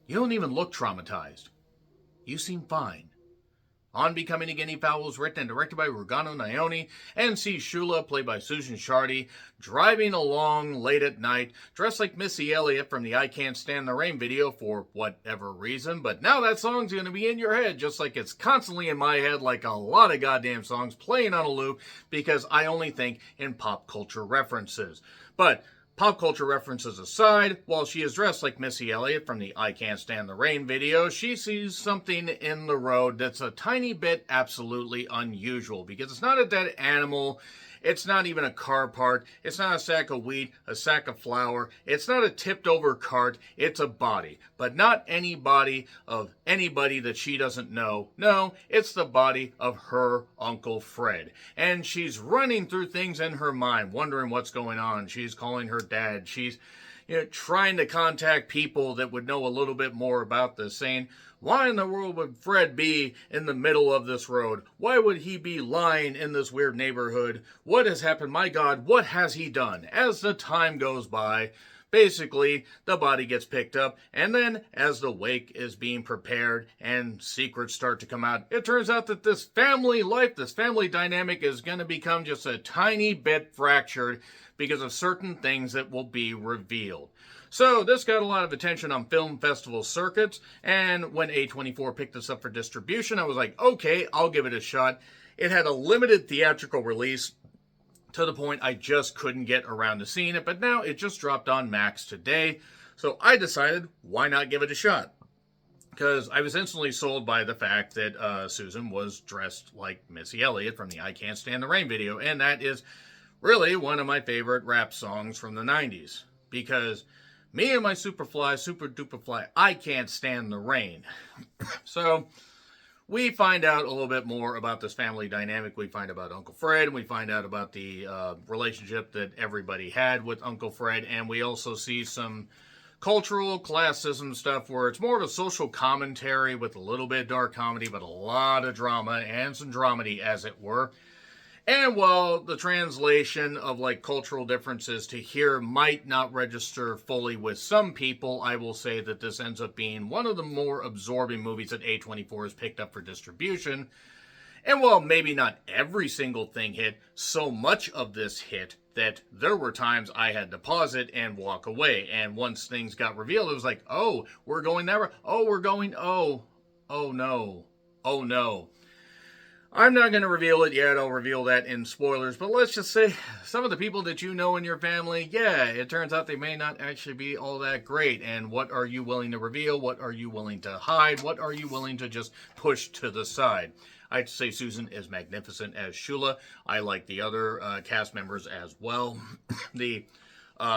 You don't even look traumatized. You seem fine. On Becoming a Guinea Fowl was written and directed by Rugano Nayoni and sees Shula, played by Susan Shardy, driving along late at night, dressed like Missy Elliott from the I Can't Stand the Rain video for whatever reason, but now that song's going to be in your head just like it's constantly in my head, like a lot of goddamn songs playing on a loop, because I only think in pop culture references. But pop culture references aside, while she is dressed like Missy Elliott from the I Can't Stand the Rain video, she sees something in the road that's a tiny bit absolutely unusual, because it's not a dead animal, it's not even a car part, it's not a sack of wheat, a sack of flour, it's not a tipped over cart, it's a body. But not any body of anybody that she doesn't know. No, it's the body of her Uncle Fred. And she's running through things in her mind, wondering what's going on. She's calling her dad. She's trying to contact people that would know a little bit more about this, saying, why in the world would Fred be in the middle of this road? Why would he be lying in this weird neighborhood? What has happened? My God, what has he done? As the time goes by, basically, the body gets picked up, and then as the wake is being prepared and secrets start to come out, it turns out that this family life, this family dynamic is going to become just a tiny bit fractured because of certain things that will be revealed. So this got a lot of attention on film festival circuits, and when A24 picked this up for distribution, I was like, okay, I'll give it a shot. It had a limited theatrical release to the point I just couldn't get around to seeing it, but now it just dropped on Max today, so I decided, why not give it a shot? Because I was instantly sold by the fact that Susan was dressed like Missy Elliott from the I Can't Stand the Rain video, and that is really one of my favorite rap songs from the 90s, because me and my Superfly, Super Duper Fly, I can't stand the rain. So we find out a little bit more about this family dynamic. We find about Uncle Fred, and we find out about the relationship that everybody had with Uncle Fred, and we also see some cultural classism stuff where it's more of a social commentary with a little bit of dark comedy, but a lot of drama and some dramedy, as it were. And while the translation of like cultural differences to here might not register fully with some people, I will say that this ends up being one of the more absorbing movies that A24 has picked up for distribution. And while maybe not every single thing hit, so much of this hit that there were times I had to pause it and walk away. And once things got revealed, it was like, oh, we're going that way. Oh, we're going, oh no, oh no. I'm not going to reveal it yet. I'll reveal that in spoilers. But let's just say some of the people that you know in your family, yeah, it turns out they may not actually be all that great. And what are you willing to reveal? What are you willing to hide? What are you willing to just push to the side? I'd say Susan is magnificent as Shula. I like the other cast members as well. The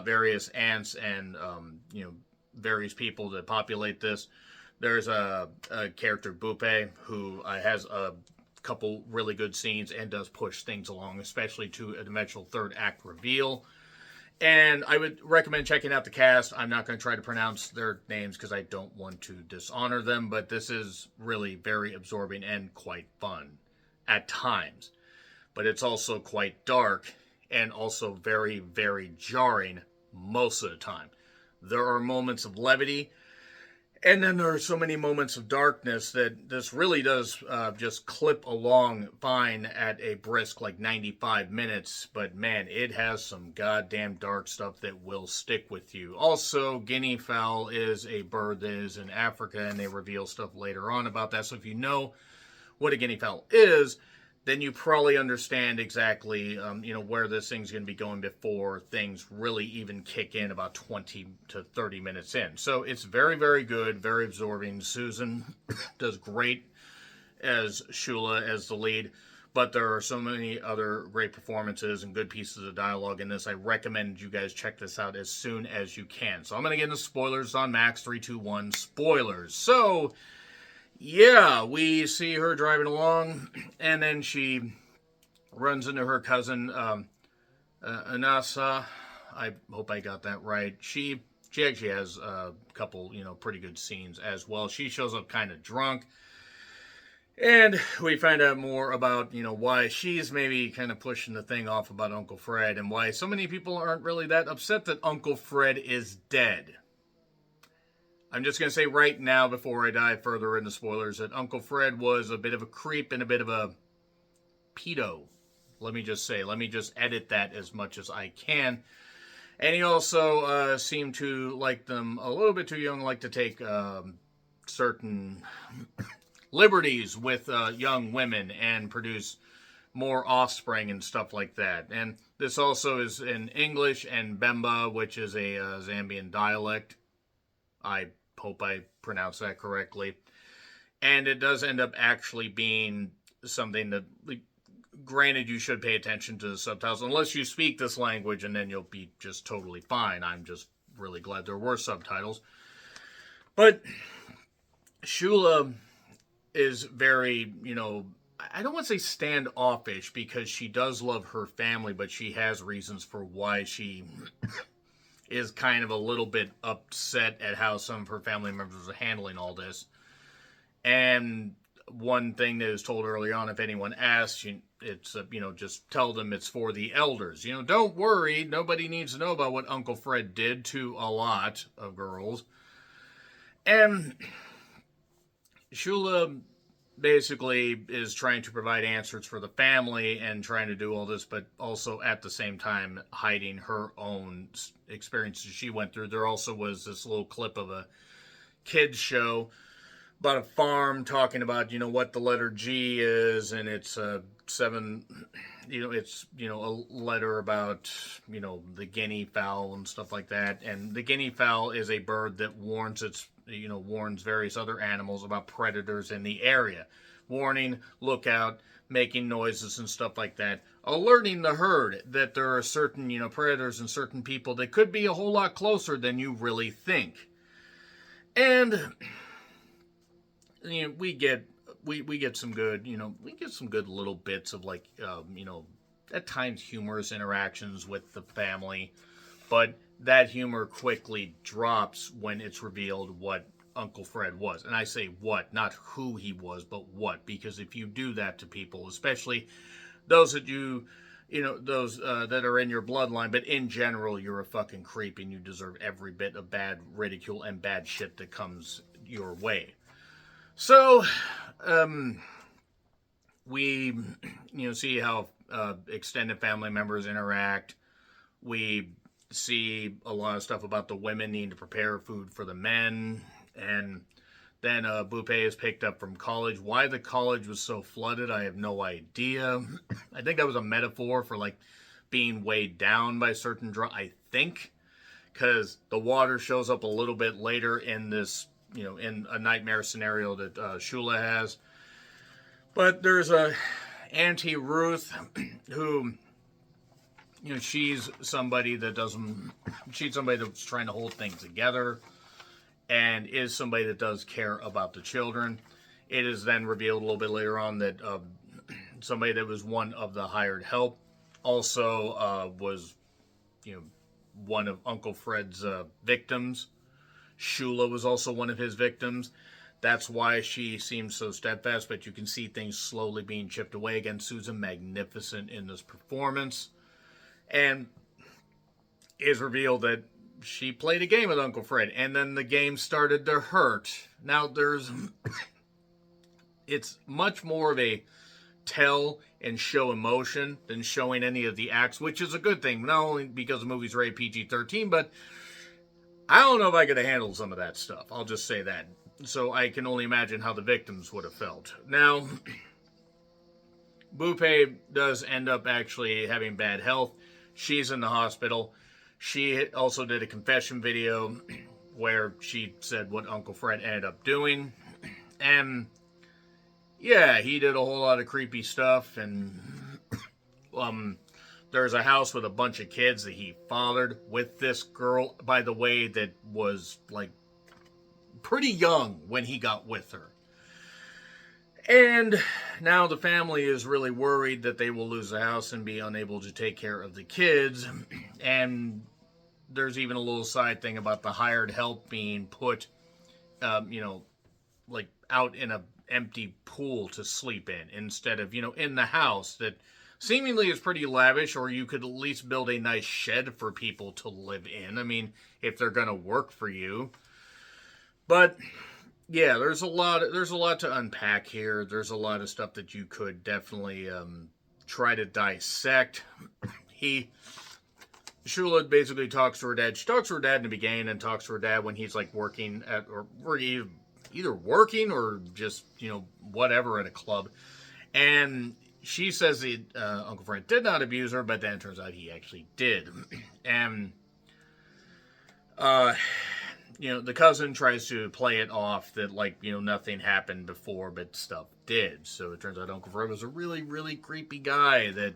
various aunts and, various people that populate this. There's a character, Bupe, who has a couple really good scenes and does push things along, especially to an eventual third act reveal. And I would recommend checking out the cast. I'm not going to try to pronounce their names because I don't want to dishonor them, but this is really very absorbing and quite fun at times. But it's also quite dark and also very, very jarring most of the time. There are moments of levity, and then there are so many moments of darkness that this really does just clip along fine at a brisk like 95 minutes. But man, it has some goddamn dark stuff that will stick with you. Also, Guinea fowl is a bird that is in Africa, and they reveal stuff later on about that. So if you know what a guinea fowl is, then you probably understand exactly, where this thing's going to be going before things really even kick in about 20 to 30 minutes in. So it's very, very good, very absorbing. Susan does great as Shula, as the lead, but there are so many other great performances and good pieces of dialogue in this. I recommend you guys check this out as soon as you can. So I'm going to get into spoilers on Max. 3, 2, 1, spoilers. So yeah, we see her driving along, and then she runs into her cousin, Anasa. I hope I got that right. She actually has a couple, pretty good scenes as well. She shows up kind of drunk, and we find out more about, why she's maybe kind of pushing the thing off about Uncle Fred, and why so many people aren't really that upset that Uncle Fred is dead. I'm just going to say right now, before I dive further into spoilers, that Uncle Fred was a bit of a creep and a bit of a pedo. Let me just edit that as much as I can. And he also seemed to like them a little bit too young, like to take certain liberties with young women and produce more offspring and stuff like that. And this also is in English and Bemba, which is a Zambian dialect. I hope I pronounced that correctly. And it does end up actually being something that, granted, you should pay attention to the subtitles, unless you speak this language, and then you'll be just totally fine. I'm just really glad there were subtitles. But Shula is very, I don't want to say standoffish, because she does love her family, but she has reasons for why she is kind of a little bit upset at how some of her family members are handling all this. And one thing that is told early on, if anyone asks, it's, just tell them it's for the elders. Don't worry, nobody needs to know about what Uncle Fred did to a lot of girls. And Shula basically is trying to provide answers for the family and trying to do all this, but also at the same time hiding her own experiences she went through. There also was this little clip of a kids show about a farm talking about, what the letter G is, and it's seven, it's, a letter about, the Guinea fowl and stuff like that. And the Guinea fowl is a bird that warns warns various other animals about predators in the area. Warning, look out, making noises and stuff like that. Alerting the herd that there are certain, predators and certain people that could be a whole lot closer than you really think. And we get some good, we get some good little bits of, like, at times humorous interactions with the family, but that humor quickly drops when it's revealed what Uncle Fred was. And I say what, not who he was, but what, because if you do that to people, especially those that those that are in your bloodline, but in general, you're a fucking creep and you deserve every bit of bad ridicule and bad shit that comes your way. So, we, see how extended family members interact. We see a lot of stuff about the women needing to prepare food for the men. And then Bupe is picked up from college. Why the college was so flooded, I have no idea. I think that was a metaphor for, like, being weighed down by certain I think. Because the water shows up a little bit later in this, in a nightmare scenario that Shula has. But there's a Auntie Ruth who, she's somebody that's trying to hold things together and is somebody that does care about the children. It is then revealed a little bit later on that somebody that was one of the hired help also was, one of Uncle Fred's victims. Shula was also one of his victims. That's why she seems so steadfast, but you can see things slowly being chipped away. Again, Susan magnificent in this performance. And is revealed that she played a game with Uncle Fred, and then the game started to hurt. Now, it's much more of a tell and show emotion than showing any of the acts, which is a good thing, not only because the movie's rated PG-13, but I don't know if I could have handled some of that stuff. I'll just say that. So I can only imagine how the victims would have felt. Now, Bupe does end up actually having bad health. She's in the hospital. She also did a confession video where she said what Uncle Fred ended up doing. And yeah, he did a whole lot of creepy stuff. And there's a house with a bunch of kids that he fathered with this girl, by the way, that was, like, pretty young when he got with her. And now the family is really worried that they will lose the house and be unable to take care of the kids. And there's even a little side thing about the hired help being put, like, out in a empty pool to sleep in instead of, in the house that seemingly is pretty lavish, or you could at least build a nice shed for people to live in. I mean, if they're going to work for you. But yeah, there's a lot to unpack here. There's a lot of stuff that you could definitely try to dissect. He Shula basically talks to her dad. She talks to her dad in the beginning and talks to her dad when he's like working at, or either working or just, whatever at a club. And she says that Uncle Fred did not abuse her, but then it turns out he actually did. And, the cousin tries to play it off that, nothing happened before, but stuff did. So it turns out Uncle Fred was a really, really creepy guy that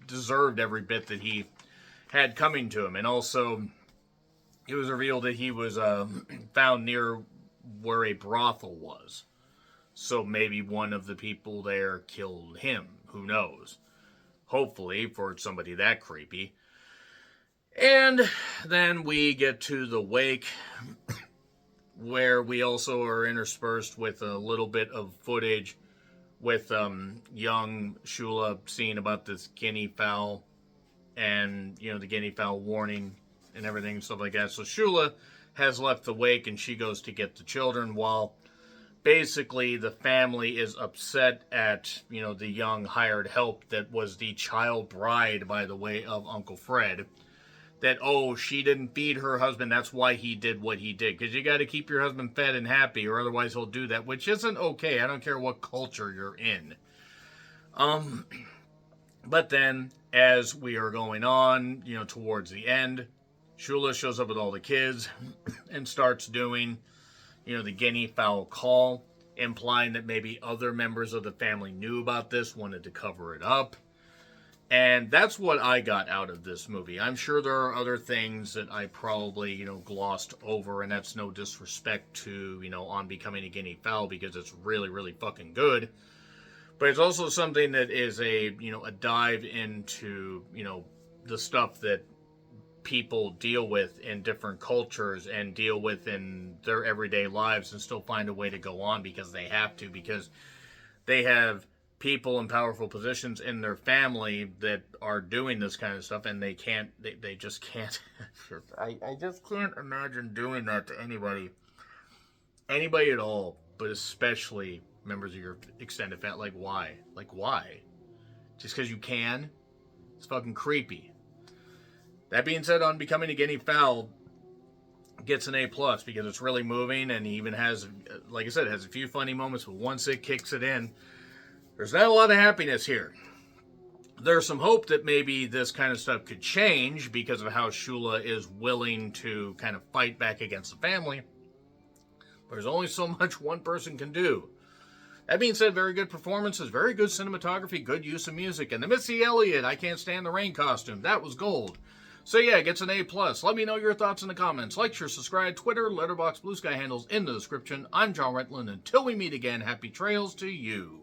deserved every bit that he had coming to him. And also, it was revealed that he was found near where a brothel was. So maybe one of the people there killed him. Who knows? Hopefully, for somebody that creepy. And then we get to the wake, where we also are interspersed with a little bit of footage with young Shula seeing about this guinea fowl and, the guinea fowl warning and everything and stuff like that. So Shula has left the wake and she goes to get the children while basically the family is upset at, the young hired help that was the child bride, by the way, of Uncle Fred. That, she didn't feed her husband, that's why he did what he did. Because you got to keep your husband fed and happy, or otherwise he'll do that, which isn't okay. I don't care what culture you're in. But then, as we are going on, towards the end, Shula shows up with all the kids and starts doing, the guinea fowl call, implying that maybe other members of the family knew about this, wanted to cover it up. And that's what I got out of this movie. I'm sure there are other things that I probably, glossed over, and that's no disrespect to, On Becoming a Guinea Fowl, because it's really, really fucking good. But it's also something that is a dive into, the stuff that people deal with in different cultures and deal with in their everyday lives and still find a way to go on because they have to, because they have people in powerful positions in their family that are doing this kind of stuff, and they just can't. I just can't imagine doing that to anybody at all, but especially members of your extended family. Why? Just because you can? It's fucking creepy. That being said, On Becoming a Guinea Fowl gets an A+, because it's really moving, and he even has, like I said, has a few funny moments, but once it kicks it in, there's not a lot of happiness here. There's some hope that maybe this kind of stuff could change because of how Shula is willing to kind of fight back against the family. But there's only so much one person can do. That being said, very good performances, very good cinematography, good use of music, and the Missy Elliott I Can't Stand the Rain costume, that was gold. So yeah, it gets an A+. Let me know your thoughts in the comments. Like, share, subscribe, Twitter, Letterboxd, Blue Sky handles in the description. I'm John Rentland. Until we meet again, happy trails to you.